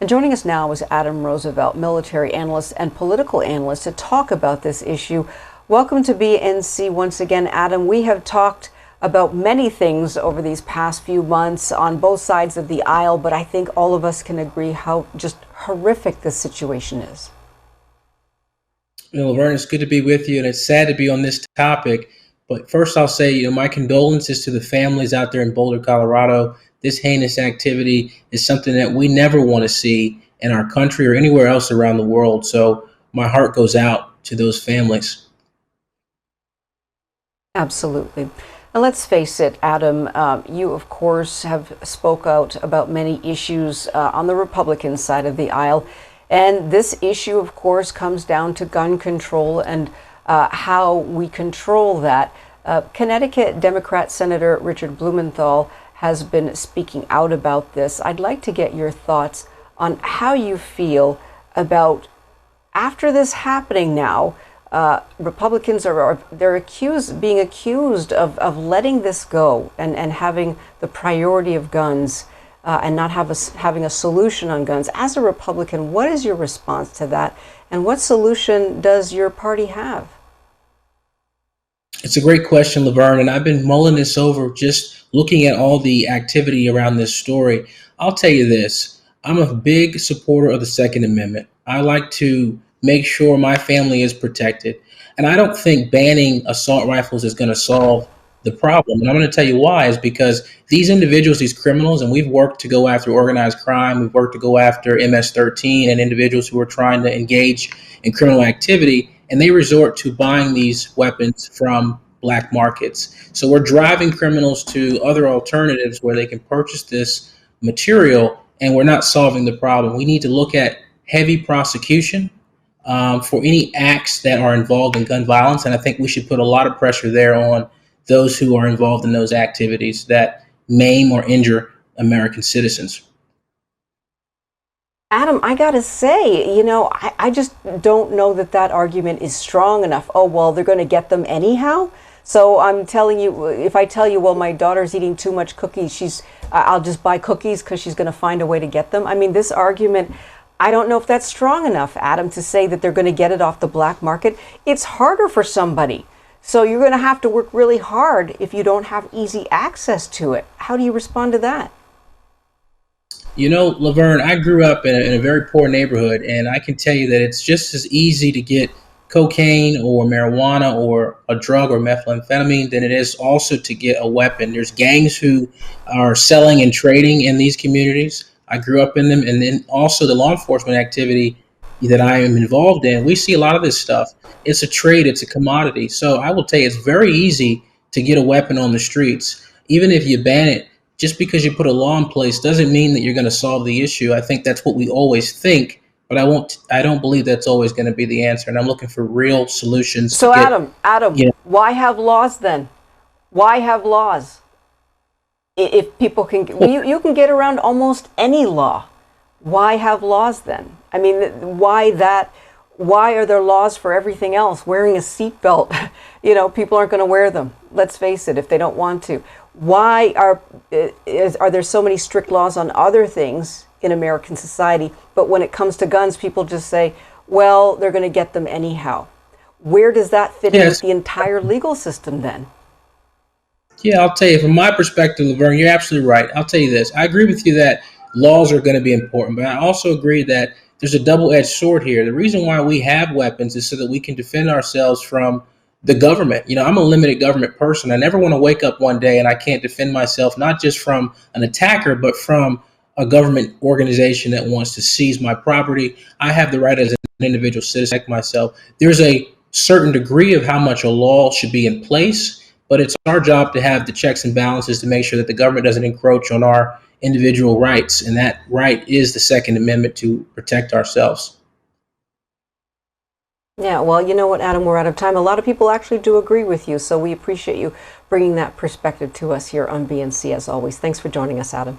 And joining us now is Adam Roosevelt, military analyst and political analyst, to talk about this issue. Welcome to BNC once again, Adam. We have talked about many things over these past few months on both sides of the aisle, but I think all of us can agree how just horrific this situation is. Laverne, it's good to be with you, and it's sad to be on this topic. But first, I'll say, my condolences to the families out there in Boulder, Colorado. This heinous activity is something that we never want to see in our country or anywhere else around the world. So my heart goes out to those families. Absolutely. And let's face it, Adam, you, of course, have spoke out about many issues on the Republican side of the aisle. And this issue, of course, comes down to gun control and how we control that. Connecticut Democrat Senator Richard Blumenthal has been speaking out about this. I'd like to get your thoughts on how you feel about, after this happening now, Republicans they're being accused of letting this go and having the priority of guns and not having a solution on guns. As a Republican, what is your response to that? And what solution does your party have? It's a great question, Laverne, and I've been mulling this over, just looking at all the activity around this story. I'll tell you this, I'm a big supporter of the Second Amendment. I like to make sure my family is protected. And I don't think banning assault rifles is going to solve the problem. And I'm going to tell you why, is because these individuals, these criminals, and we've worked to go after organized crime, we've worked to go after MS-13 and individuals who are trying to engage in criminal activity, and they resort to buying these weapons from black markets. So we're driving criminals to other alternatives where they can purchase this material, and we're not solving the problem. We need to look at heavy prosecution for any acts that are involved in gun violence, and I think we should put a lot of pressure there on those who are involved in those activities that maim or injure American citizens. Adam, I gotta say, I just don't know that argument is strong enough. Oh, well, they're going to get them anyhow. So I'm telling you, if I tell you, well, my daughter's eating too much cookies, I'll just buy cookies because she's going to find a way to get them. I mean, this argument, I don't know if that's strong enough, Adam, to say that they're going to get it off the black market. It's harder for somebody. So you're going to have to work really hard if you don't have easy access to it. How do you respond to that? Laverne, I grew up in a very poor neighborhood, and I can tell you that it's just as easy to get cocaine or marijuana or a drug or methamphetamine than it is also to get a weapon. There's gangs who are selling and trading in these communities. I grew up in them, and then also the law enforcement activity that I am involved in. We see a lot of this stuff. It's a trade, it's a commodity. So I will tell you, it's very easy to get a weapon on the streets. Even if you ban it, just because you put a law in place doesn't mean that you're going to solve the issue. I think that's what we always think, but I don't believe that's always going to be the answer. And I'm looking for real solutions. So Adam, why have laws then? Why have laws? If people can, you can get around almost any law. Why have laws then? I mean, why are there laws for everything else? Wearing a seatbelt, people aren't going to wear them. Let's face it, if they don't want to. Why are there so many strict laws on other things in American society, but when it comes to guns, people just say, well, they're going to get them anyhow? Where does that fit in with the entire legal system then? Yeah, I'll tell you, from my perspective, Laverne, you're absolutely right. I'll tell you this. I agree with you that laws are going to be important, but I also agree that there's a double-edged sword here. The reason why we have weapons is so that we can defend ourselves from the government. I'm a limited government person. I never want to wake up one day and I can't defend myself, not just from an attacker, but from a government organization that wants to seize my property. I have the right as an individual citizen like myself. There's a certain degree of how much a law should be in place, but it's our job to have the checks and balances to make sure that the government doesn't encroach on our individual rights. And that right is the Second Amendment, to protect ourselves. Yeah, well, you know what, Adam, we're out of time. A lot of people actually do agree with you, so we appreciate you bringing that perspective to us here on BNC as always. Thanks for joining us, Adam.